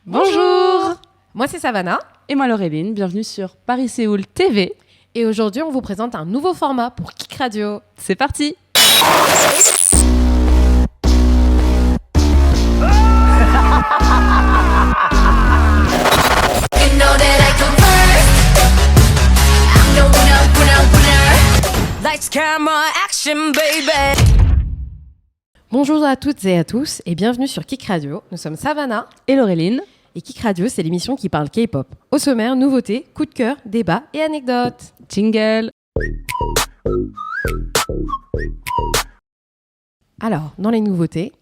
Bonjour. Moi c'est Savannah. Et moi Laureline, bienvenue sur Paris-Séoul TV. Et aujourd'hui on vous présente un nouveau format pour Kik Radio. C'est parti. Bonjour à toutes et à tous et bienvenue sur Kik Radio. Nous sommes Savannah et Laureline. Et Kik Radio, c'est l'émission qui parle K-pop. Au sommaire, nouveautés, coups de cœur, débats et anecdotes. Jingle. Alors, dans les nouveautés,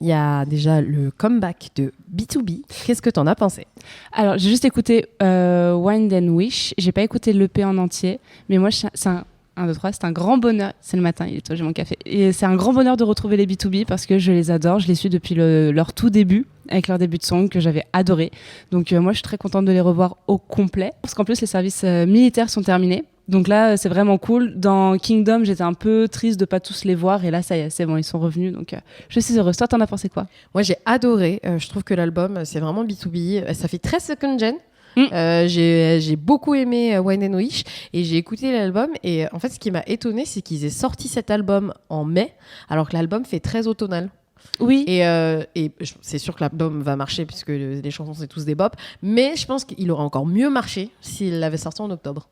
il y a déjà le comeback de B2B. Qu'est-ce que t'en as pensé ? Alors, j'ai juste écouté Wind and Wish. J'ai pas écouté l'EP en entier, mais moi, c'est un grand bonheur. C'est le matin, il est tôt, j'ai mon café. Et c'est un grand bonheur de retrouver les B2B parce que je les adore. Je les suis depuis leur tout début, avec leur début de song que j'avais adoré. Donc moi, je suis très contente de les revoir au complet. Parce qu'en plus, les services militaires sont terminés. Donc là, c'est vraiment cool. Dans Kingdom, j'étais un peu triste de pas tous les voir. Et là, ça y est, c'est bon, ils sont revenus. Donc je suis heureuse. Toi, t'en as pensé quoi ? Moi, j'ai adoré. Je trouve que l'album, c'est vraiment B2B. Ça fait très second gen. J'ai beaucoup aimé Wind and Wish et j'ai écouté l'album et en fait ce qui m'a étonné c'est qu'ils aient sorti cet album en mai alors que l'album fait très automnal. Oui. Et c'est sûr que l'album va marcher puisque les chansons c'est tous des bop, mais je pense qu'il aurait encore mieux marché s'il l'avait sorti en octobre.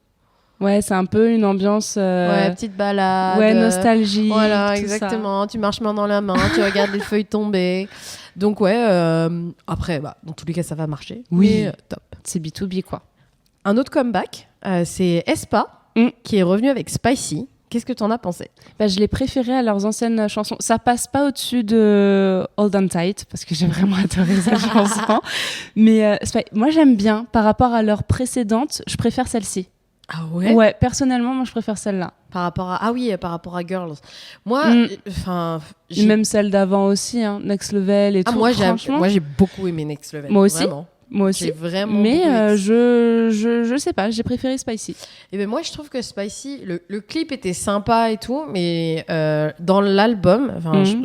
Ouais, c'est un peu une ambiance... Ouais, petite balade. Ouais, nostalgie. Voilà, exactement. Ça. Tu marches main dans la main, tu regardes les feuilles tomber. Donc ouais, après, dans tous les cas, ça va marcher. Oui, mais, top. C'est B2B, quoi. Un autre comeback, c'est aespa, qui est revenu avec Spicy. Qu'est-ce que tu en as pensé ? Je l'ai préféré à leurs anciennes chansons. Ça passe pas au-dessus de Hold On Tight, parce que j'ai vraiment adoré cette chanson. Mais moi, j'aime bien. Par rapport à leurs précédentes, je préfère celle-ci. Ah ouais ? Ouais, personnellement, moi, je préfère celle-là. Par rapport à Girls. Moi, même celle d'avant aussi, hein, Next Level et tout. Moi, j'ai beaucoup aimé Next Level. Moi aussi. Vraiment. Moi aussi. J'ai vraiment mais je sais pas, j'ai préféré Spicy. Et ben moi, je trouve que Spicy, le clip était sympa et tout, mais dans l'album,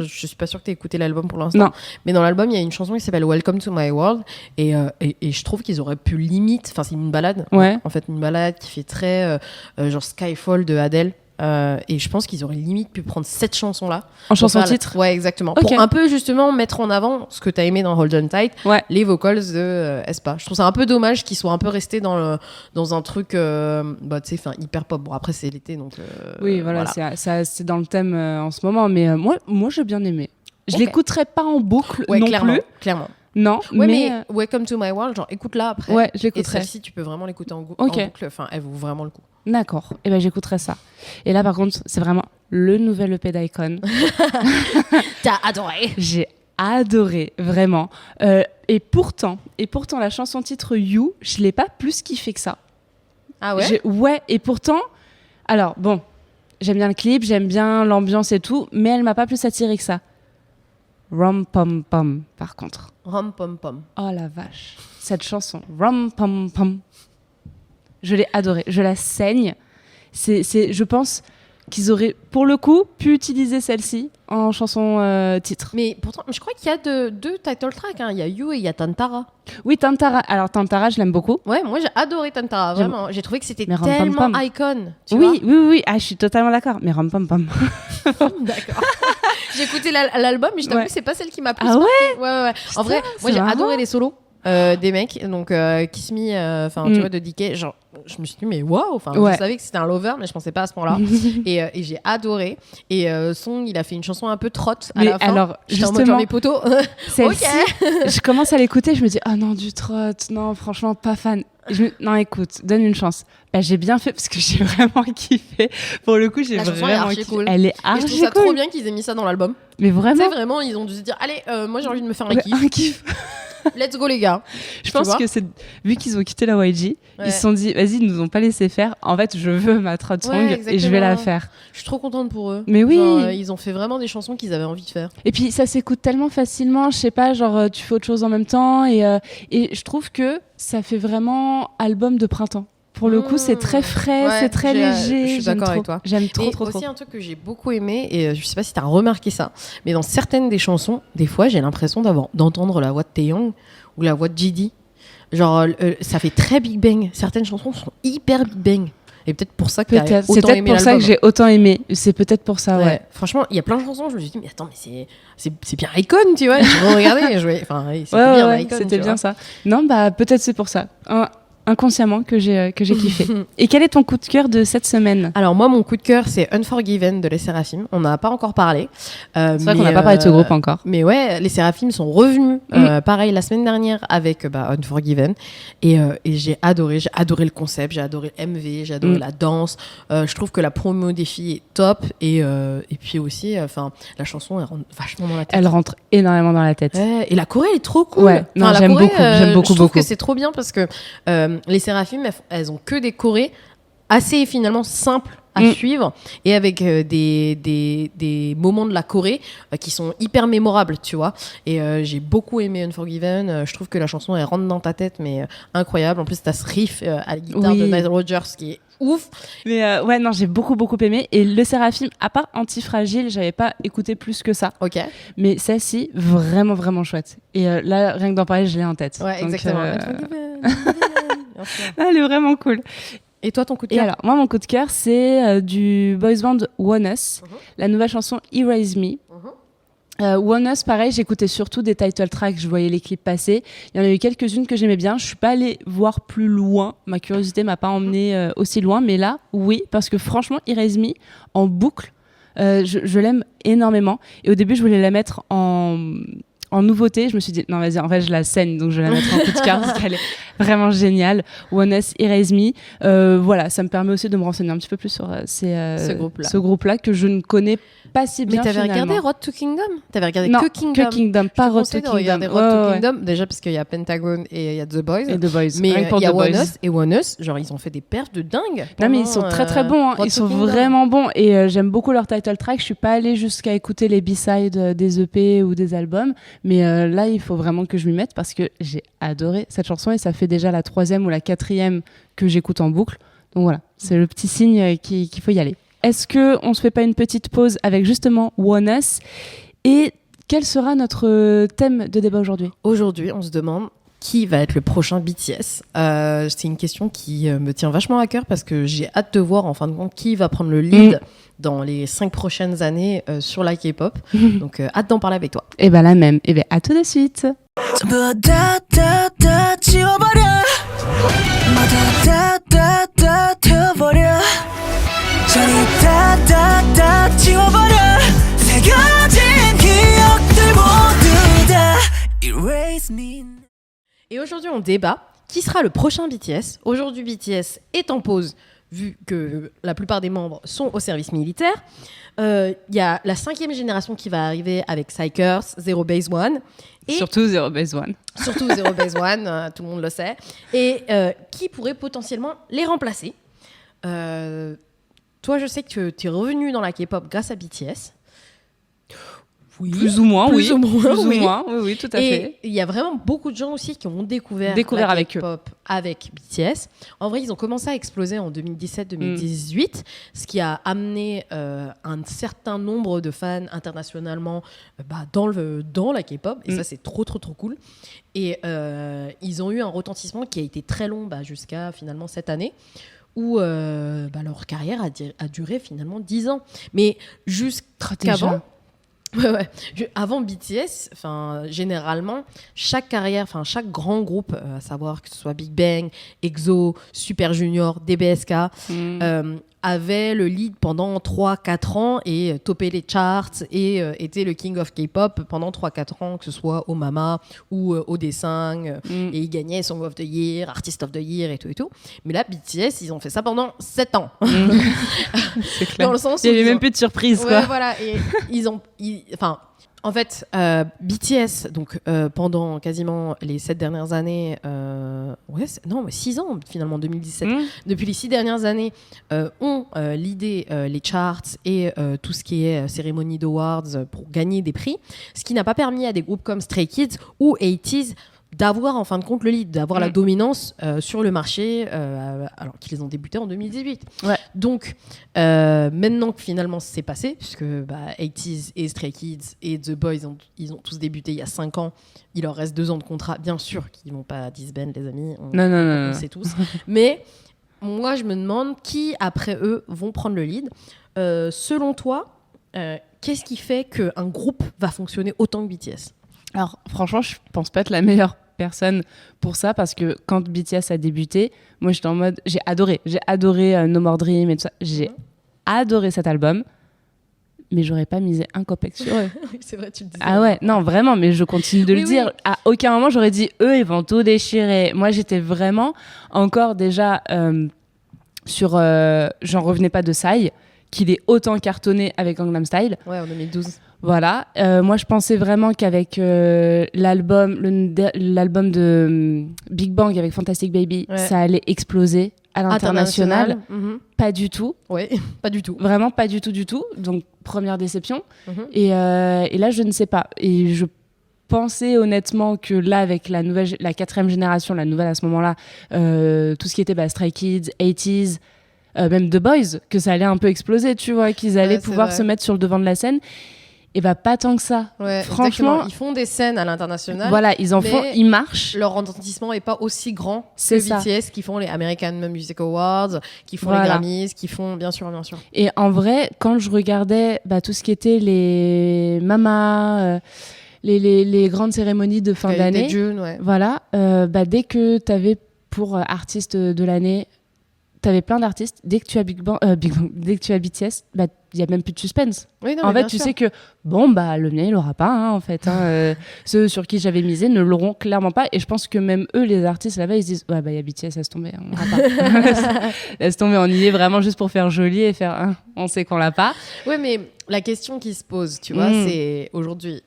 je suis pas sûre que t'aies écouté l'album pour l'instant, mais dans l'album, il y a une chanson qui s'appelle Welcome to My World, et je trouve qu'ils auraient pu limite, c'est une balade, en fait, une balade qui fait très genre Skyfall de Adele. Et je pense qu'ils auraient limite pu prendre cette chanson-là en chanson-titre. Ouais, exactement. Okay. Pour un peu justement mettre en avant ce que t'as aimé dans Hold On Tight, les vocals de aespa. Je trouve ça un peu dommage qu'ils soient un peu restés dans un truc hyper pop. Bon, après, c'est l'été, donc... oui, voilà. C'est dans le thème en ce moment. Mais moi j'ai bien aimé. Je l'écouterai pas en boucle non plus. Clairement. Non, mais Welcome to My World, genre écoute-la après. Ouais, je l'écouterai. Et celle-ci, tu peux vraiment l'écouter en boucle. Enfin, elle vaut vraiment le coup. D'accord. Et ben j'écouterai ça. Et là, par contre, c'est vraiment le nouvel EP d'Icon. T'as adoré. J'ai adoré, vraiment. Et pourtant, la chanson titre You, je l'ai pas plus kiffé que ça. Ah ouais. Ouais. Et pourtant, alors bon, j'aime bien le clip, j'aime bien l'ambiance et tout, mais elle m'a pas plus attiré que ça. Rom Pom Pom, par contre. Rom Pom Pom. Oh la vache, cette chanson, Rom Pom Pom. Je l'ai adorée, je la saigne. Je pense qu'ils auraient, pour le coup, pu utiliser celle-ci en chanson titre. Mais pourtant, je crois qu'il y a deux title tracks. Il y a You et il y a Tantara. Oui, Tantara. Alors, Tantara, je l'aime beaucoup. Ouais, moi, j'ai adoré Tantara, vraiment. J'ai trouvé que c'était tellement icon. Oui. Ah, je suis totalement d'accord. Mais Rom Pom Pom. D'accord. J'ai écouté l'album, mais je t'avoue que c'est pas celle qui m'a plus marqué. Ouais. En vrai, moi, j'ai adoré les solos. Des mecs, donc Kiss Me, tu vois, de DK, genre, je me suis dit, mais waouh, je savais que c'était un lover, mais je pensais pas à ce point-là. et j'ai adoré. Et Song, il a fait une chanson un peu trotte à la fin. Alors, justement, genre mes potos. Celle-ci, je commence à l'écouter, je me dis, non, du trotte, non, franchement, pas fan. Non, écoute, donne une chance. J'ai bien fait parce que j'ai vraiment kiffé. Pour le coup, j'ai vraiment kiffé. Cool. Elle est archi cool. Je trouve ça trop bien qu'ils aient mis ça dans l'album. Mais vraiment. Tu sais, vraiment, ils ont dû se dire, allez, moi j'ai envie de me faire un kiff. Un kiff. Let's go les gars. Je pense que c'est vu qu'ils ont quitté la YG, ils se sont dit vas-y, ils nous ont pas laissé faire. En fait, je veux ma trot song et je vais la faire. Je suis trop contente pour eux. Mais oui, genre, ils ont fait vraiment des chansons qu'ils avaient envie de faire. Et puis ça s'écoute tellement facilement, je sais pas, genre tu fais autre chose en même temps et je trouve que ça fait vraiment album de printemps. Pour le coup, c'est très frais, c'est très léger. Je suis d'accord avec toi. J'aime trop. Et aussi un truc que j'ai beaucoup aimé, et je sais pas si t'as remarqué ça, mais dans certaines des chansons, des fois, j'ai l'impression d'entendre la voix de Taeyong, ou la voix de JD. Genre, ça fait très Big Bang. Certaines chansons sont hyper Big Bang. Et peut-être pour ça que t'as autant aimé l'album. C'est peut-être pour ça que j'ai autant aimé. C'est peut-être pour ça, ouais. Franchement, il y a plein de chansons, je me suis dit, mais attends, mais c'est bien Icon, tu vois. Je regardais, enfin, c'est bien Icon. C'était bien ça. Non, bah peut-être c'est pour ça. Inconsciemment que j'ai kiffé. Et quel est ton coup de cœur de cette semaine ? Alors moi, mon coup de cœur, c'est Unforgiven de Les Seraphim. On n'en a pas encore parlé. C'est vrai qu'on n'a pas parlé de ce groupe encore. Mais ouais, Les Seraphim sont revenus, pareil, la semaine dernière avec Unforgiven. Et j'ai adoré le concept, j'ai adoré le MV, j'ai adoré la danse. Je trouve que la promo des filles est top. Et puis aussi, la chanson, elle rentre vachement dans la tête. Elle rentre énormément dans la tête. Ouais, et la choré, elle est trop cool. Ouais, non, j'aime beaucoup. Je trouve que c'est trop bien parce que les Seraphim, elles ont que des chorés assez finalement simples à suivre et avec des moments de la choré qui sont hyper mémorables, tu vois. Et j'ai beaucoup aimé Unforgiven. Je trouve que la chanson, elle rentre dans ta tête, mais incroyable. En plus, t'as ce riff à la guitare de Nile Rodgers qui est ouf. Mais ouais, non, j'ai beaucoup aimé. Et le Seraphim, à part Antifragile, j'avais pas écouté plus que ça. Ok. Mais celle-ci, vraiment chouette. Et là, rien que d'en parler, je l'ai en tête. Ouais, donc, exactement. Elle est vraiment cool. Et toi, ton coup de cœur ? Et alors, moi, mon coup de cœur, c'est du boys band One Us, la nouvelle chanson Erase Me. One Us, pareil, j'écoutais surtout des title tracks, je voyais les clips passer. Il y en a eu quelques-unes que j'aimais bien. Je suis pas allée voir plus loin. Ma curiosité m'a pas emmenée aussi loin, mais là, oui, parce que franchement, Erase Me en boucle, je l'aime énormément. Et au début, je voulais la mettre en nouveauté. Je me suis dit, non, vas-y, en fait, je la saigne, donc je vais la mettre en coup de cœur parce qu'elle est vraiment géniale. One Us, Erase Me. Voilà, ça me permet aussi de me renseigner un petit peu plus sur ce groupe-là que je ne connais pas si bien. Mais t'avais regardé Road to Kingdom ? T'avais regardé que Kingdom ? Que Kingdom, pas Road to Kingdom. Regarder Road to Kingdom, déjà parce qu'il y a Pentagon et il y a The Boys. Mais il y a One Us et One Us, genre ils ont fait des perfs de dingue. Non mais ils sont très bons, ils sont vraiment bons et j'aime beaucoup leur title track. Je suis pas allée jusqu'à écouter les B-sides des EP ou des albums, mais là il faut vraiment que je m'y mette parce que j'ai adoré cette chanson et ça fait déjà la 3e ou la 4e que j'écoute en boucle. Donc voilà, c'est le petit signe qu'il faut y aller. Est-ce qu'on se fait pas une petite pause avec justement One Us ? Et quel sera notre thème de débat aujourd'hui ? Aujourd'hui, on se demande qui va être le prochain BTS. C'est une question qui me tient vachement à cœur parce que j'ai hâte de voir en fin de compte qui va prendre le lead dans les 5 prochaines années sur la K-pop. Donc hâte d'en parler avec toi. Et bien la même. Et bien à tout de suite. Et aujourd'hui on débat qui sera le prochain BTS. Aujourd'hui BTS est en pause vu que la plupart des membres sont au service militaire. Il y a la 5e génération qui va arriver avec Psychers, Zero Base One. Et surtout Zero Base One. Surtout Zero Base One, tout le monde le sait. Et qui pourrait potentiellement les remplacer. Toi, je sais que tu es revenu dans la K-pop grâce à BTS. Oui. Plus ou moins, oui. Oui, tout à fait. Et il y a vraiment beaucoup de gens aussi qui ont découvert la avec K-pop avec BTS. En vrai, ils ont commencé à exploser en 2017-2018, ce qui a amené un certain nombre de fans internationalement dans la K-pop. Et ça, c'est trop cool. Et ils ont eu un retentissement qui a été très long jusqu'à finalement cette année, où leur carrière a duré finalement 10 ans. Mais jusqu'avant... Avant BTS, généralement, chaque grand groupe, à savoir que ce soit Big Bang, EXO, Super Junior, DBSK, avait le lead pendant 3-4 ans et topait les charts et était le king of K-pop pendant 3-4 ans, que ce soit au Mama ou au D5, et il gagnait Song of the Year, Artist of the Year et tout. Mais là, BTS, ils ont fait ça pendant 7 ans. C'est clair. Dans le sens où il n'y avait même plus de surprise, quoi. Voilà, et en fait, BTS, donc pendant quasiment les 7 dernières années, 6 ans finalement, 2017, depuis les 6 dernières années, ont leadé les charts et tout ce qui est cérémonie d'awards pour gagner des prix, ce qui n'a pas permis à des groupes comme Stray Kids ou 80's d'avoir en fin de compte le lead, d'avoir la dominance sur le marché, alors qu'ils ont débuté en 2018. Ouais. Donc, maintenant que finalement c'est passé, puisque 80s et Stray Kids et The Boys, ils ont tous débuté il y a 5 ans, il leur reste 2 ans de contrat, bien sûr qu'ils vont pas disband, les amis, on sait tous. Mais moi, je me demande qui, après eux, vont prendre le lead. Selon toi, qu'est-ce qui fait qu'un groupe va fonctionner autant que BTS ? Alors, franchement, je pense pas être la meilleure personne pour ça, parce que quand BTS a débuté, moi, j'étais en mode... J'ai adoré No More Dream et tout ça. J'ai adoré cet album, mais j'aurais pas misé un copec sur eux. Oui, c'est vrai, tu le disais. Ah ouais, non, vraiment, mais je continue de le dire. Oui. À aucun moment, j'aurais dit, eux, ils vont tout déchirer. Moi, j'étais vraiment encore déjà sur... j'en revenais pas de Psy, qu'il est autant cartonné avec Gangnam Style. Ouais, en 2012. Voilà. Moi, je pensais vraiment qu'avec l'album de Big Bang avec Fantastic Baby, ça allait exploser à l'international. Pas du tout. Ouais, pas du tout. Vraiment pas du tout, du tout. Donc, première déception. Et là, je ne sais pas. Et je pensais honnêtement que là, avec la 4e génération, la nouvelle à ce moment-là, tout ce qui était Stray Kids, 80s, même The Boys, que ça allait un peu exploser, tu vois, qu'ils allaient pouvoir se mettre sur le devant de la scène. Et pas tant que ça. Ouais, franchement, ils font des scènes à l'international. Voilà, ils marchent. Leur retentissement est pas aussi grand que BTS, qui font les American Music Awards, qui font les Grammys, qui font bien sûr. Et en vrai, quand je regardais tout ce qui était les Mama, les grandes cérémonies de fin d'année, voilà, dès que t'avais pour artiste de l'année, t'avais plein d'artistes. Dès que tu as dès que tu as BTS, il y a même plus de suspense. Oui, non, en fait, tu sais que le mien il l'aura pas, en fait. Ceux sur qui j'avais misé ne l'auront clairement pas. Et je pense que même eux, les artistes là-bas, ils se disent il y a BTS, laisse tomber, on l'aura pas. Laisse tomber, on y est vraiment juste pour faire joli et faire on sait qu'on l'a pas. Ouais, mais la question qui se pose, tu vois, c'est aujourd'hui.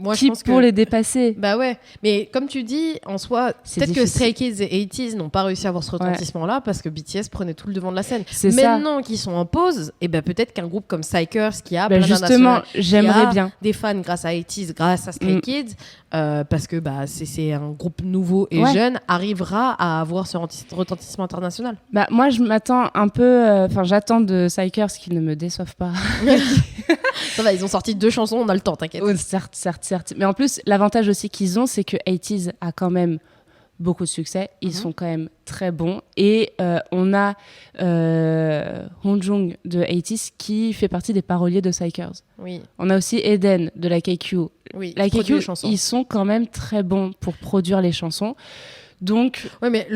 Moi, qui je pense pour les dépasser. Bah ouais, mais comme tu dis, en soi, peut-être que Stray Kids et 80s n'ont pas réussi à avoir ce retentissement-là parce que BTS prenait tout le devant de la scène. Maintenant qu'ils sont en pause, peut-être qu'un groupe comme Psychers, qui a plein justement, j'aimerais bien des fans grâce à 80s, grâce à Stray Kids, parce que c'est un groupe nouveau et jeune, arrivera à avoir ce retentissement international. Moi, je m'attends un peu... j'attends de Psychers qu'ils ne me déçoivent pas. Ça va, ils ont sorti 2 chansons, on a le temps, t'inquiète. Certes. Mais en plus, l'avantage aussi qu'ils ont, c'est que 80s a quand même beaucoup de succès. Ils sont quand même très bons. Et on a Hongjoong de 80s qui fait partie des paroliers de Psychers. Oui. On a aussi Eden de la KQ. Oui, la KQ, ils sont quand même très bons pour produire les chansons. Donc, mais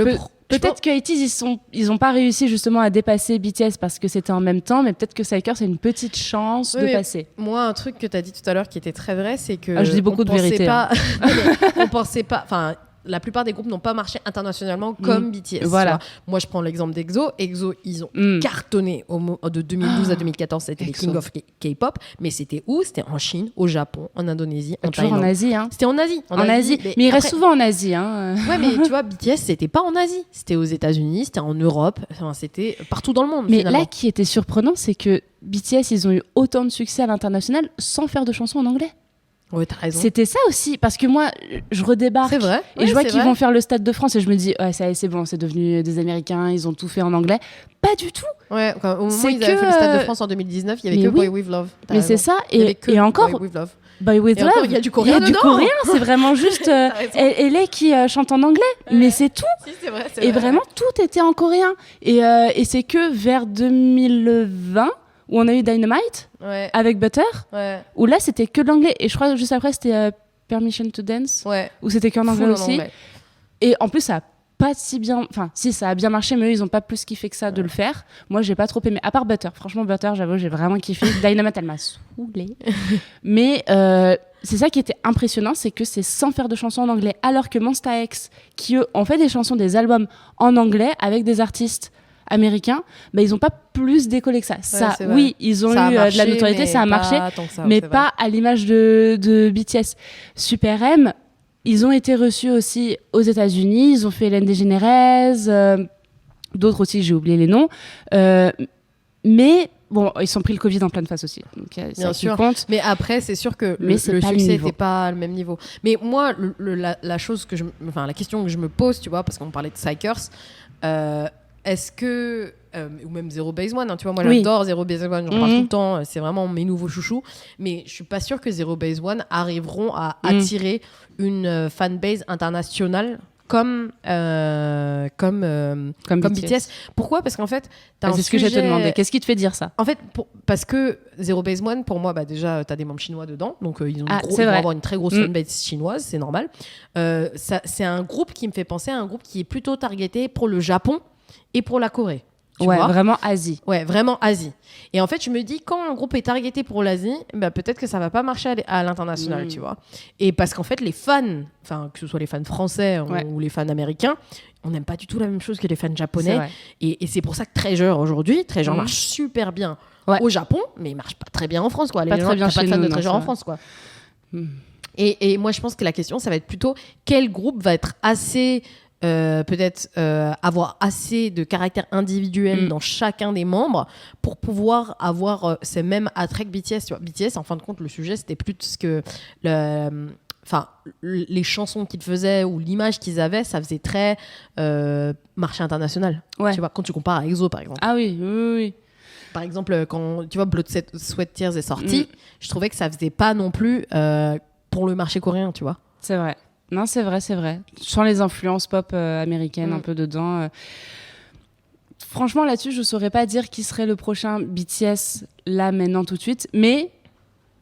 peut-être que 80s, ils n'ont pas réussi justement à dépasser BTS parce que c'était en même temps, mais peut-être que Psychers a une petite chance de passer. Moi, un truc que tu as dit tout à l'heure qui était très vrai, c'est que je dis beaucoup de vérité. On pensait pas... La plupart des groupes n'ont pas marché internationalement comme BTS. Voilà. Moi, je prends l'exemple d'EXO. EXO, ils ont cartonné de 2012 à 2014. C'était les King of K-pop. Mais c'était où ? C'était en Chine, au Japon, en Indonésie, en Thaïlande. En Asie. C'était en Asie. En Asie. Mais ils restent souvent en Asie. Ouais, mais tu vois, BTS, c'était pas en Asie. C'était aux États-Unis, c'était en Europe. C'était partout dans le monde. Mais finalement. Là, qui était surprenant, c'est que BTS, ils ont eu autant de succès à l'international sans faire de chansons en anglais. Ouais, t'as raison. C'était ça aussi, parce que moi, je redébarque. C'est vrai. Et je vois qu'ils vont faire le Stade de France et je me dis, ça y est, c'est bon, c'est devenu des Américains, ils ont tout fait en anglais. Pas du tout. Ouais, au moment où ils avaient fait le Stade de France en 2019, il y avait que Boy With Love. Mais c'est ça, et encore. Boy With Love. Boy With Love. Il y a du coréen dedans. Il y a du coréen, c'est vraiment juste LA qui chante en anglais, mais c'est tout. Si, c'est vrai, et vraiment, tout était en coréen. Et c'est que vers 2020, où on a eu Dynamite avec Butter, où là c'était que de l'anglais. Et je crois que juste après c'était Permission to Dance, où c'était qu'en anglais aussi. Et en plus, ça a pas si bien. Enfin, si, ça a bien marché, mais eux, ils ont pas plus kiffé que ça de le faire. Moi, j'ai pas trop aimé. À part Butter. Franchement, Butter, j'avoue, j'ai vraiment kiffé. Dynamite, elle m'a saoulée. Mais c'est ça qui était impressionnant, c'est que c'est sans faire de chansons en anglais. Alors que Monsta X, qui eux ont fait des chansons, des albums en anglais avec des artistes américains, ils n'ont pas plus décollé que ça. Oui, ils ont eu de la notoriété, ça a marché, mais pas à l'image de BTS. Super M, ils ont été reçus aussi aux États-Unis, ils ont fait Hélène DeGeneres, d'autres aussi, j'ai oublié les noms. Mais bon, ils sont pris le Covid en pleine face aussi. Donc, bien sûr. Compte. Mais après, c'est sûr que le succès n'était pas le même niveau. Mais moi, la question que je me pose, tu vois, parce qu'on parlait de Psychers, est-ce que ou même Zero Base One, hein, tu vois, moi j'adore Zero Base One, j'en parle tout le temps, c'est vraiment mes nouveaux chouchous, mais je suis pas sûre que Zero Base One arriveront à attirer une fanbase internationale comme BTS. Pourquoi ? Parce qu'en fait, c'est ce que j'ai te demandé. Qu'est-ce qui te fait dire ça ? En fait, parce que Zero Base One, pour moi, déjà, t'as des membres chinois dedans, donc ils vont avoir une très grosse fanbase chinoise, c'est normal. C'est un groupe qui me fait penser à un groupe qui est plutôt targeté pour le Japon et pour la Corée. Tu vois, vraiment Asie. Ouais, vraiment Asie. Et en fait, je me dis, quand un groupe est targeté pour l'Asie, peut-être que ça va pas marcher à l'international, tu vois. Et parce qu'en fait, les fans, que ce soit les fans français ou les fans américains, on n'aime pas du tout la même chose que les fans japonais. Et c'est pour ça que Treasure aujourd'hui, Treasure marche super bien au Japon, mais il marche pas très bien en France, quoi. Pas très bien chez nous. Pas de fans de Treasure en France, quoi. Et moi, je pense que la question, ça va être plutôt quel groupe va être assez... avoir assez de caractère individuel dans chacun des membres pour pouvoir avoir ces mêmes attraits que BTS. Tu vois. BTS, en fin de compte, le sujet, c'était plus que les chansons qu'ils faisaient ou l'image qu'ils avaient, ça faisait très marché international. Tu vois, quand tu compares à EXO, par exemple. Ah oui. Par exemple, quand tu vois Blood, Sweat, Tears est sorti, je trouvais que ça faisait pas non plus pour le marché coréen, tu vois. C'est vrai. Non, c'est vrai. Je sens les influences pop américaines un peu dedans. Franchement, là-dessus, je ne saurais pas dire qui serait le prochain BTS, là, maintenant, tout de suite. Mais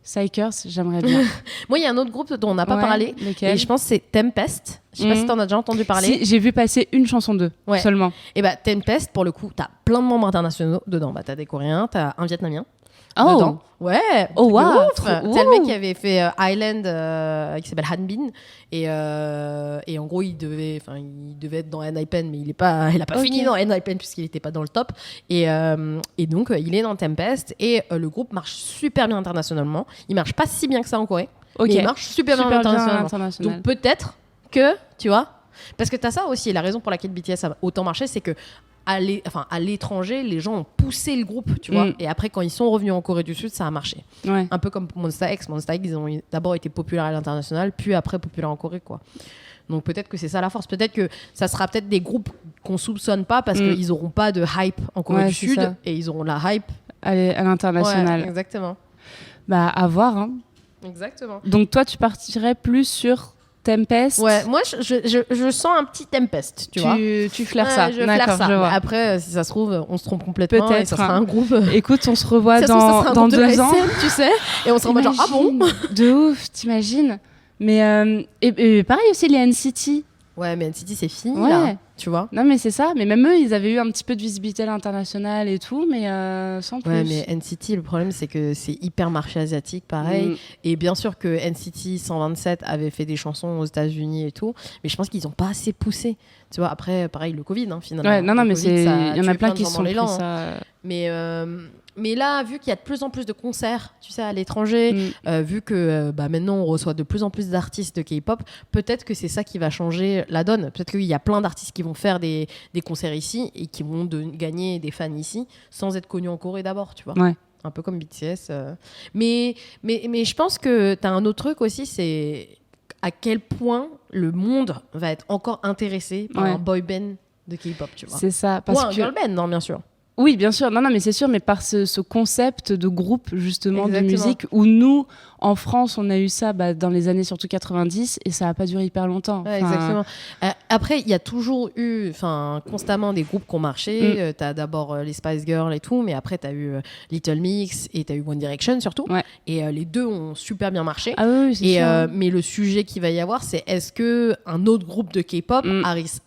Psychers, j'aimerais bien. Moi, il y a un autre groupe dont on n'a pas parlé. Lequel ? Et je pense que c'est Tempest. Je ne sais pas si tu en as déjà entendu parler. Si, j'ai vu passer une chanson d'eux seulement. Et Tempest, pour le coup, tu as plein de membres internationaux dedans. Tu as des Coréens, tu as un Vietnamien. Dedans. Ouais. Oh wow. C'est le mec qui avait fait Island qui s'appelle Han Bin et en gros il devait être dans NIPEN mais il a pas fini dans NIPEN puisqu'il était pas dans le top et donc il est dans Tempest et le groupe marche super bien internationalement. Il marche pas si bien que ça en Corée mais il marche super bien internationalement. Donc peut-être que tu vois parce que t'as ça aussi la raison pour laquelle BTS a autant marché c'est que à l'étranger, les gens ont poussé le groupe, tu vois. Et après, quand ils sont revenus en Corée du Sud, ça a marché. Un peu comme Monsta X. Monsta X, ils ont d'abord été populaires à l'international, puis après populaires en Corée, quoi. Donc peut-être que c'est ça la force. Peut-être que ça sera peut-être des groupes qu'on soupçonne pas parce qu'ils n'auront pas de hype en Corée du Sud et ils auront la hype à l'international. Ouais, exactement. À voir. Hein. Exactement. Donc toi, tu partirais plus sur Tempest. Ouais, moi je sens un petit Tempest, tu vois. Tu flaires ça. Je flaire ça. Mais après, si ça se trouve, on se trompe complètement. Peut-être. Et ça sera un groupe. Écoute, on se revoit dans 2 ans. Tu sais. Et on sera en mode genre, ah bon ? De ouf, t'imagines ? Mais et pareil aussi, les NCT. Ouais, mais NCT, c'est fini, là. Tu vois ? Non, mais c'est ça. Mais même eux, ils avaient eu un petit peu de visibilité à l'international et tout, mais sans plus. Ouais, mais NCT, le problème, c'est que c'est hyper marché asiatique, pareil. Et bien sûr que NCT 127 avait fait des chansons aux États-Unis et tout, mais je pense qu'ils n'ont pas assez poussé. Tu vois, après, pareil, le Covid, finalement. Ouais, non, mais il y en a plein qui sont pris ça. Mais là, vu qu'il y a de plus en plus de concerts, tu sais, à l'étranger, vu que maintenant on reçoit de plus en plus d'artistes de K-pop, peut-être que c'est ça qui va changer la donne. Peut-être qu'il y a plein d'artistes qui vont faire des concerts ici et qui vont gagner des fans ici sans être connus en Corée d'abord, tu vois. Ouais. Un peu comme BTS. Mais je pense que tu as un autre truc aussi, c'est à quel point le monde va être encore intéressé par un boy band de K-pop, tu vois. C'est ça. Ou un girl band, non, bien sûr. Oui, bien sûr. Non, mais c'est sûr, mais par ce concept de groupe, justement, de musique, où nous, en France, on a eu ça dans les années surtout 90, et ça n'a pas duré hyper longtemps. Ouais, exactement. Après, il y a toujours eu constamment des groupes qui ont marché. Tu as d'abord les Spice Girls et tout, mais après, tu as eu Little Mix et tu as eu One Direction surtout. Ouais. Et les deux ont super bien marché. Ah oui, c'est sûr. Mais le sujet qu'il va y avoir, c'est est-ce qu'un autre groupe de K-pop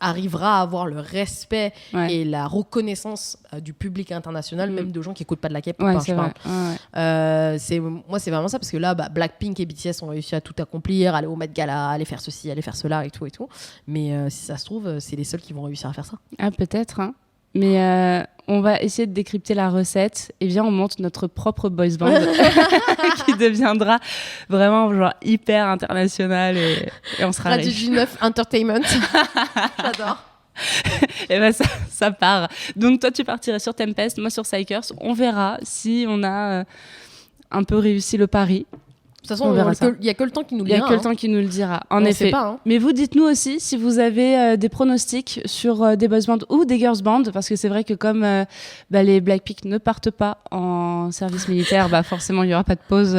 arrivera à avoir le respect et la reconnaissance du public international, même de gens qui n'écoutent pas de la K-pop. Ouais, c'est vrai. Moi, c'est vraiment ça, parce que là, Blackpink et BTS ont réussi à tout accomplir, aller au Met Gala, aller faire ceci, aller faire cela et tout. Mais si ça se trouve, c'est les seuls qui vont réussir à faire ça. Ah, peut-être. Hein. Mais on va essayer de décrypter la recette. Et bien, on monte notre propre boys band qui deviendra vraiment genre hyper international et on sera Radio du 9 Entertainment. J'adore. Et ben ça part. Donc toi, tu partirais sur Tempest, moi sur Psychers. On verra si on a un peu réussi le pari. De toute façon, il n'y a que le temps qui nous le dira. Il n'y a que le temps qui nous le dira, en effet. Sait pas, hein. Mais vous, dites-nous aussi si vous avez des pronostics sur des boys bands ou des girls bands, parce que c'est vrai que comme les Blackpink ne partent pas en service militaire, forcément, il n'y aura pas de pause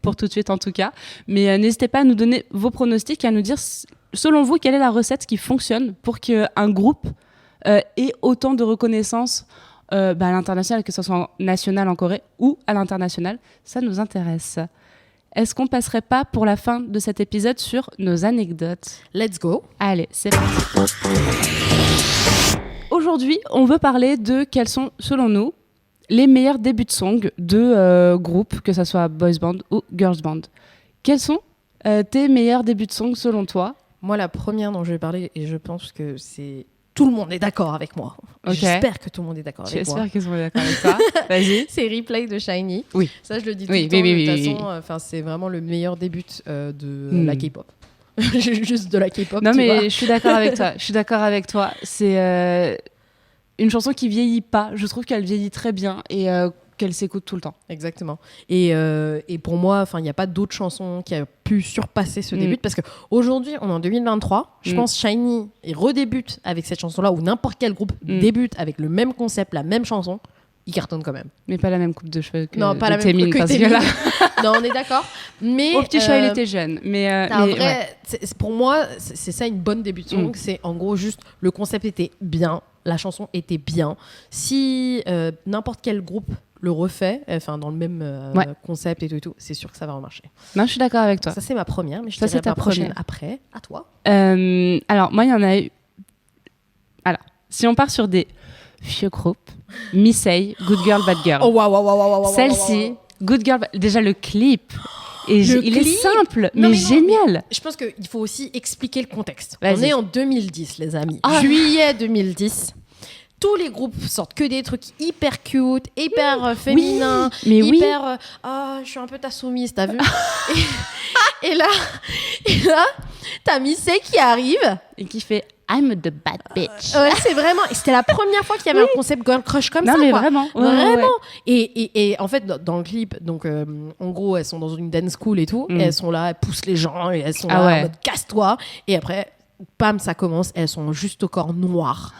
pour tout de suite en tout cas. Mais n'hésitez pas à nous donner vos pronostics et à nous dire, selon vous, quelle est la recette qui fonctionne pour qu'un groupe ait autant de reconnaissance à l'international, que ce soit national en Corée ou à l'international. Ça nous intéresse. Est-ce qu'on passerait pas pour la fin de cet épisode sur nos anecdotes ? Let's go. Allez, c'est parti. Aujourd'hui, on veut parler de quels sont, selon nous, les meilleurs débuts de song de groupes, que ce soit boys band ou girls band. Quels sont tes meilleurs débuts de song selon toi ? Moi, la première dont je vais parler, et je pense que c'est... Tout le monde est d'accord avec moi. Okay. J'espère que tout le monde est d'accord avec moi. J'espère qu'ils sont d'accord avec toi. Vas-y. C'est Replay de SHINee. Oui. Ça, je le dis tout le temps. De toute façon, c'est vraiment le meilleur début de la K-pop. Juste de la K-pop. Non, mais je suis d'accord avec toi. Je suis d'accord avec toi. C'est une chanson qui vieillit pas. Je trouve qu'elle vieillit très bien et qu'elle s'écoute tout le temps. Exactement. Et pour moi, il n'y a pas d'autre chanson qui a pu surpasser ce début, parce qu'aujourd'hui, on est en 2023. Je pense SHINee redébute avec cette chanson-là, ou n'importe quel groupe débute avec le même concept, la même chanson. Il cartonne quand même. Mais pas la même coupe de cheveux que non, pas la même coupe que Taemin. Non, on est d'accord. Mais au petit chat, il était jeune. Mais vrai, ouais. pour moi, c'est ça une bonne début de song. C'est en gros juste le concept était bien, la chanson était bien. Si n'importe quel groupe le refait, dans le même concept et tout, c'est sûr que ça va remarcher. Non, je suis d'accord avec toi. Ça, c'est ma première, mais je ça, dirais c'est ta prochaine après. À toi. Alors, moi, il y en a eu... Alors, si on part sur des vieux groupes, Missei, Good Girl, Bad Girl. Oh, waouh. Celle-ci, Good Girl, déjà le clip, il est simple, mais génial. Je pense qu'il faut aussi expliquer le contexte. Vas-y. On est en 2010, les amis. Juillet 2010. Tous les groupes sortent que des trucs hyper cute, hyper féminins, hyper je suis un peu ta soumise, t'as vu? et là, t'as Missei qui arrive et qui fait I'm the bad bitch. C'est vraiment, c'était la première fois qu'il y avait un concept girl crush comme ça. Non mais quoi. vraiment. Ouais. Et en fait, dans le clip, donc en gros, elles sont dans une dance school et tout, et elles sont là, elles poussent les gens, et elles sont là en mode casse-toi. Et après, pam, ça commence, elles sont juste au corps noir.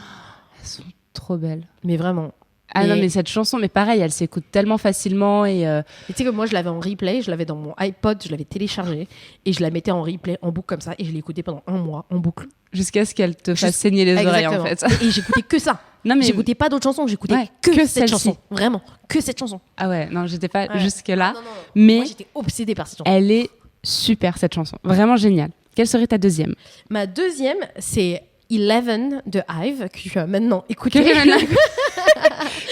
Elles sont trop belles. Mais vraiment. Non, mais cette chanson, mais pareil, elle s'écoute tellement facilement. Et tu sais que moi, je l'avais en replay, je l'avais dans mon iPod, je l'avais téléchargée, et je la mettais en replay, en boucle comme ça, et je l'écoutais pendant 1 mois, en boucle. Jusqu'à ce qu'elle te fasse saigner les oreilles, en fait. Et j'écoutais que ça. Non, mais j'écoutais pas d'autres chansons, j'écoutais que cette chanson. Vraiment, que cette chanson. Ah ouais, non, j'étais pas jusque-là. Non. Mais moi, j'étais obsédée par cette chanson. Elle est super, cette chanson. Vraiment géniale. Quelle serait ta deuxième ? Ma deuxième, c'est 11 de Hive, que tu as maintenant écouté.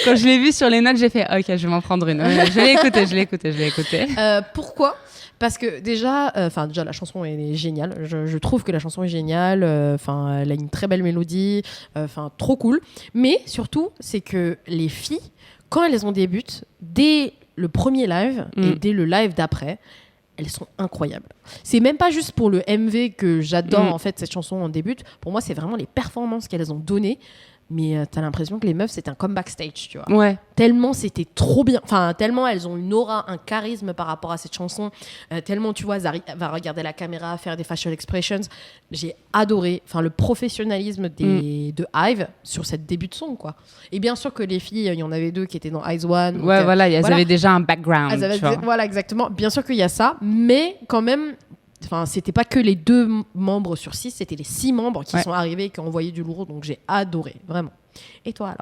Quand je l'ai vu sur les notes, j'ai fait ok, je vais m'en prendre une. Je l'ai écouté. Pourquoi ? Parce que déjà, la chanson est géniale. Je trouve que la chanson est géniale. Elle a une très belle mélodie. Trop cool. Mais surtout, c'est que les filles, quand elles ont débuté, dès le premier live et dès le live d'après, elles sont incroyables. C'est même pas juste pour le MV que j'adore en fait cette chanson en début. Pour moi, c'est vraiment les performances qu'elles ont données. Mais t'as l'impression que les meufs, c'est un comeback stage, tu vois. Ouais. Tellement c'était trop bien. Tellement elles ont une aura, un charisme par rapport à cette chanson. Tellement, tu vois, Zari va regarder la caméra, faire des facial expressions. J'ai adoré le professionnalisme de Hive sur cette début de son, quoi. Et bien sûr que les filles, il y en avait 2 qui étaient dans Eyes One. Ouais, elles avaient déjà un background. Voilà, exactement. Bien sûr qu'il y a ça. Mais quand même... c'était pas que les 2 membres sur 6, c'était les 6 membres qui sont arrivés et qui ont envoyé du lourd, donc j'ai adoré, vraiment. Et toi,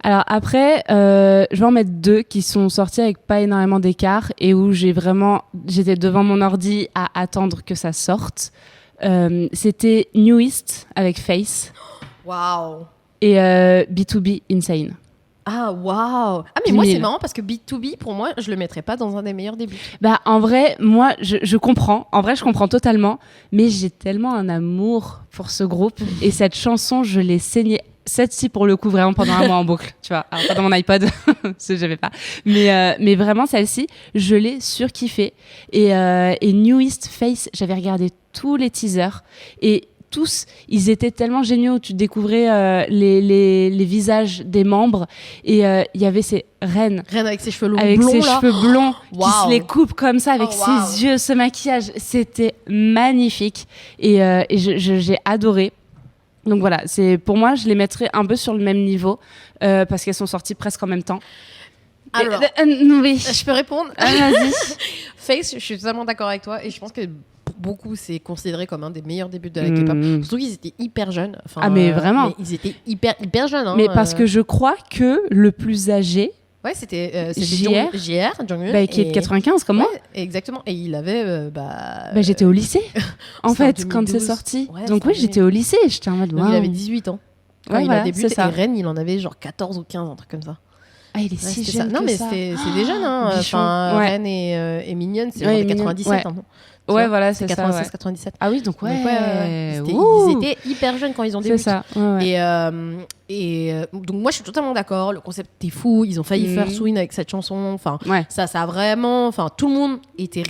alors après, je vais en mettre 2 qui sont sortis avec pas énormément d'écart et où j'étais devant mon ordi à attendre que ça sorte. C'était New East avec Face. Waouh. Et B2B Insane. Ah, waouh! Ah, mais moi, c'est marrant parce que B2B, pour moi, je le mettrais pas dans un des meilleurs débuts. En vrai, moi, je comprends. En vrai, je comprends totalement. Mais j'ai tellement un amour pour ce groupe. Et cette chanson, je l'ai saignée. Cette-ci, pour le coup, vraiment pendant 1 mois en boucle. Tu vois, alors pas dans mon iPod, parce que j'avais pas. Mais vraiment, celle-ci, je l'ai surkiffée. Et New East Face, j'avais regardé tous les teasers. Et tous, ils étaient tellement géniaux. Tu découvrais les visages des membres et il y avait ces Ren avec ses cheveux blonds, avec ses cheveux blonds wow. qui se les coupe comme ça avec ses yeux, ce maquillage, c'était magnifique et j'ai adoré. Donc voilà, pour moi, je les mettrais un peu sur le même niveau parce qu'elles sont sorties presque en même temps. Alors, oui. Je peux répondre. Vas-y. Face, je suis totalement d'accord avec toi et je pense que pour beaucoup, c'est considéré comme un des meilleurs débuts de la K-pop. Surtout qu'ils étaient hyper jeunes. Mais vraiment. Mais ils étaient hyper jeunes. Hein, mais parce que je crois que le plus âgé, ouais, c'était JR, Jonghyun, qui est de 95, comme moi. Ouais, exactement. Et il avait. J'étais au lycée, en fait, 2012. quand c'est sorti. Ouais, donc, oui, j'étais au lycée. J'étais en mode. Donc, il avait 18 ans. Quand il a débuté. Et Ren, il en avait genre 14 ou 15, un truc comme ça. Ah, il est si jeune. Non, mais c'est des jeunes. Hein. Enfin, Ren et Mignonne, c'est genre 97. Ouais. Hein. Ouais, voilà, c'est 96, ça. 97. Ah oui, donc ouais. Ils étaient hyper jeunes quand ils ont débuté. C'est ça. Ouais. Donc moi, je suis totalement d'accord. Le concept était fou. Ils ont failli First Win avec cette chanson. Enfin, ça a vraiment. Enfin, tout le monde était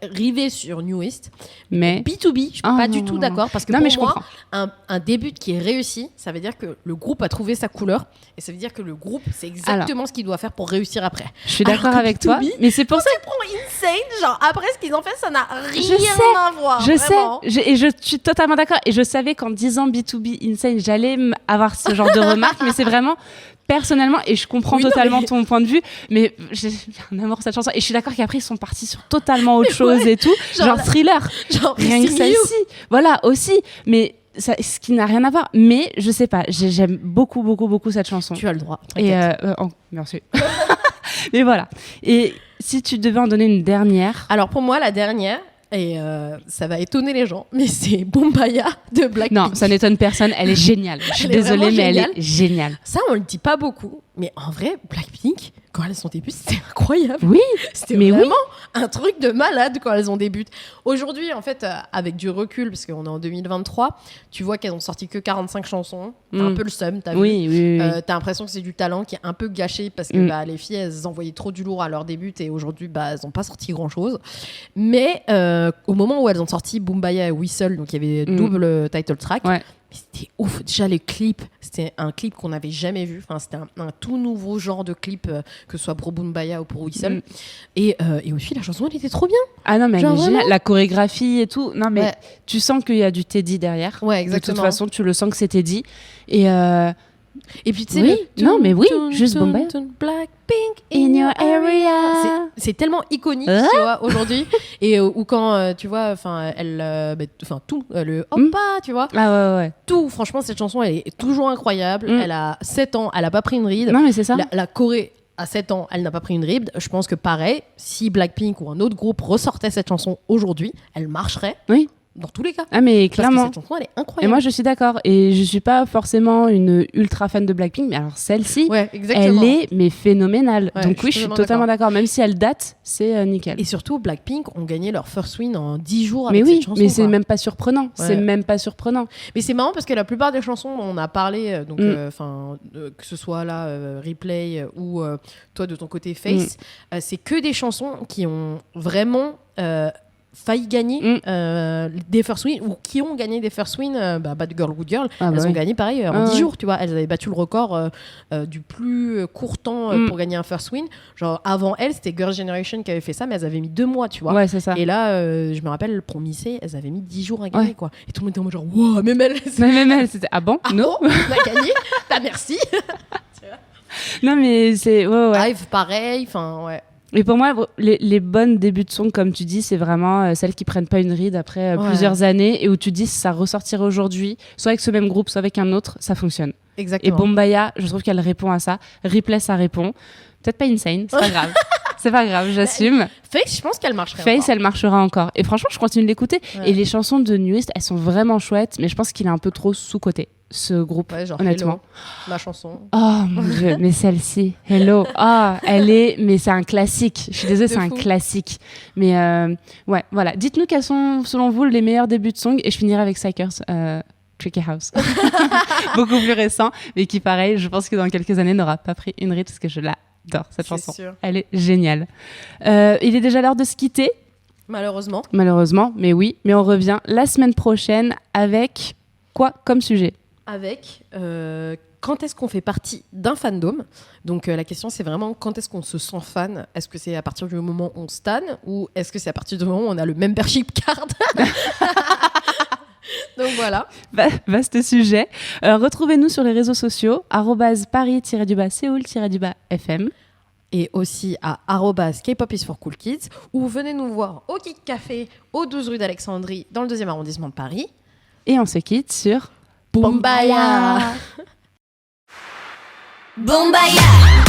rivé sur New East. Mais B2B, je suis pas du tout d'accord parce que pour moi, un début qui est réussi, ça veut dire que le groupe a trouvé sa couleur et ça veut dire que le groupe, c'est exactement ce qu'il doit faire pour réussir après. Je suis d'accord avec toi, mais c'est pour ça que tu prends Insane, genre après ce qu'ils ont fait, ça n'a rien à voir. Je vraiment. sais, et je suis totalement d'accord. Et je savais qu'en disant B2B Insane, j'allais avoir ce genre de remarques, mais c'est vraiment personnellement, et je comprends totalement ton point de vue, mais j'ai un amour pour cette chanson. Et je suis d'accord qu'après, ils sont partis sur totalement autre chose et tout, genre Thriller. Rien que celle-ci. Voilà, aussi. Mais ça, ce qui n'a rien à voir. Mais je sais pas, j'aime beaucoup cette chanson. Tu as le droit. Et merci. Mais voilà. Et si tu devais en donner une dernière. Alors pour moi, la dernière, et ça va étonner les gens, mais c'est Bombaya de Blackpink. Non, ça n'étonne personne, elle est géniale. Je suis désolée, mais elle est géniale. Ça, on le dit pas beaucoup, mais en vrai, Blackpink, quand elles ont débuté, c'était incroyable. Oui, c'était vraiment un truc de malade quand elles ont débuté. Aujourd'hui, en fait, avec du recul, parce qu'on est en 2023, tu vois qu'elles ont sorti que 45 chansons. T'as un peu le seum, t'as vu. Oui. T'as l'impression que c'est du talent qui est un peu gâché parce que les filles, elles envoyaient trop du lourd à leur début et aujourd'hui, elles n'ont pas sorti grand-chose. Mais au moment où elles ont sorti Boombayah et Whistle, donc il y avait double title track, c'était ouf. Déjà, les clips, c'était un clip qu'on n'avait jamais vu. Enfin, c'était un tout nouveau genre de clip, que ce soit pour Boombayah ou pour Whistle. Et aussi, la chanson, elle était trop bien. Ah non, mais elle est géniale. La chorégraphie et tout. Non, mais tu sens qu'il y a du Teddy derrière. Ouais, exactement. De toute façon, tu le sens que c'est Teddy. Et puis, tu sais, juste Bombay. Blackpink in your area. C'est tellement iconique, tu vois, aujourd'hui. Et ou quand, tu vois, tout, le hoppa, tu vois. Ah ouais. Tout, franchement, cette chanson, elle est toujours incroyable. Elle a 7 ans, elle a pas pris une ride. Non, mais c'est ça. La Corée, à 7 ans, elle n'a pas pris une ride. Je pense que pareil, si Blackpink ou un autre groupe ressortait cette chanson aujourd'hui, elle marcherait. Oui. Dans tous les cas. Ah mais clairement. Parce que cette chanson, elle est incroyable. Et moi, je suis d'accord. Et je suis pas forcément une ultra fan de Blackpink, mais alors celle-ci, elle est phénoménale. Donc oui, je suis totalement d'accord. Même si elle date, c'est nickel. Et surtout, Blackpink ont gagné leur first win en 10 jours avec cette chanson. Mais c'est même pas surprenant. C'est même pas surprenant. Mais c'est marrant parce que la plupart des chansons dont on a parlé, que ce soit là, Replay ou toi de ton côté Face, c'est que des chansons qui ont vraiment failli gagner des first win ou qui ont gagné des first win. Bad Girl Good Girl, elles ont gagné pareil en 10 jours, tu vois. Elles avaient battu le record du plus court temps pour gagner un first win. Genre avant elles, c'était Girls' Generation qui avait fait ça, mais elles avaient mis 2 mois, tu vois. Ouais, c'est ça. Et là, je me rappelle pour Missy, elles avaient mis 10 jours à gagner, quoi. Et tout le monde était en mode genre wow, même elles c'était non, on a gagné. Merci. Non mais c'est Hive pareil, enfin ouais. Et pour moi, les bonnes débuts de son, comme tu dis, c'est vraiment celles qui prennent pas une ride après plusieurs années et où tu dis ça ressortirait aujourd'hui, soit avec ce même groupe, soit avec un autre, ça fonctionne. Exactement. Et Bombaya, je trouve qu'elle répond à ça. Replay, ça répond. Peut-être pas Insane, c'est pas grave. C'est pas grave, j'assume. Face, je pense qu'elle marcherait encore. Elle marchera encore. Et franchement, je continue de l'écouter. Ouais. Et les chansons de New East, elles sont vraiment chouettes, mais je pense qu'il est un peu trop sous-coté, ce groupe, honnêtement. Hello, ma chanson. Oh mon Dieu, mais celle-ci, Hello. Mais c'est un classique. Je suis désolée, c'est un classique. Mais voilà. Dites-nous quels sont, selon vous, les meilleurs débuts de song. Et je finirai avec Psychers. Tricky House. Beaucoup plus récent, mais qui, pareil, je pense que dans quelques années, n'aura pas pris une ride parce que je l'adore, cette chanson. Sûr. Elle est géniale. Il est déjà l'heure de se quitter. Malheureusement, mais oui. Mais on revient la semaine prochaine avec quoi comme sujet ? Avec quand est-ce qu'on fait partie d'un fandom ? Donc la question c'est vraiment quand est-ce qu'on se sent fan ? Est-ce que c'est à partir du moment où on stan ou est-ce que c'est à partir du moment où on a le membership card ? Donc voilà. Vaste sujet. Retrouvez-nous sur les réseaux sociaux @paris-seoul-FM et aussi à @K-pop is for cool kids ou venez nous voir au Geek Café au 12 rue d'Alexandrie dans le 2e arrondissement de Paris. Et on se quitte sur Bombaya. Bombaya.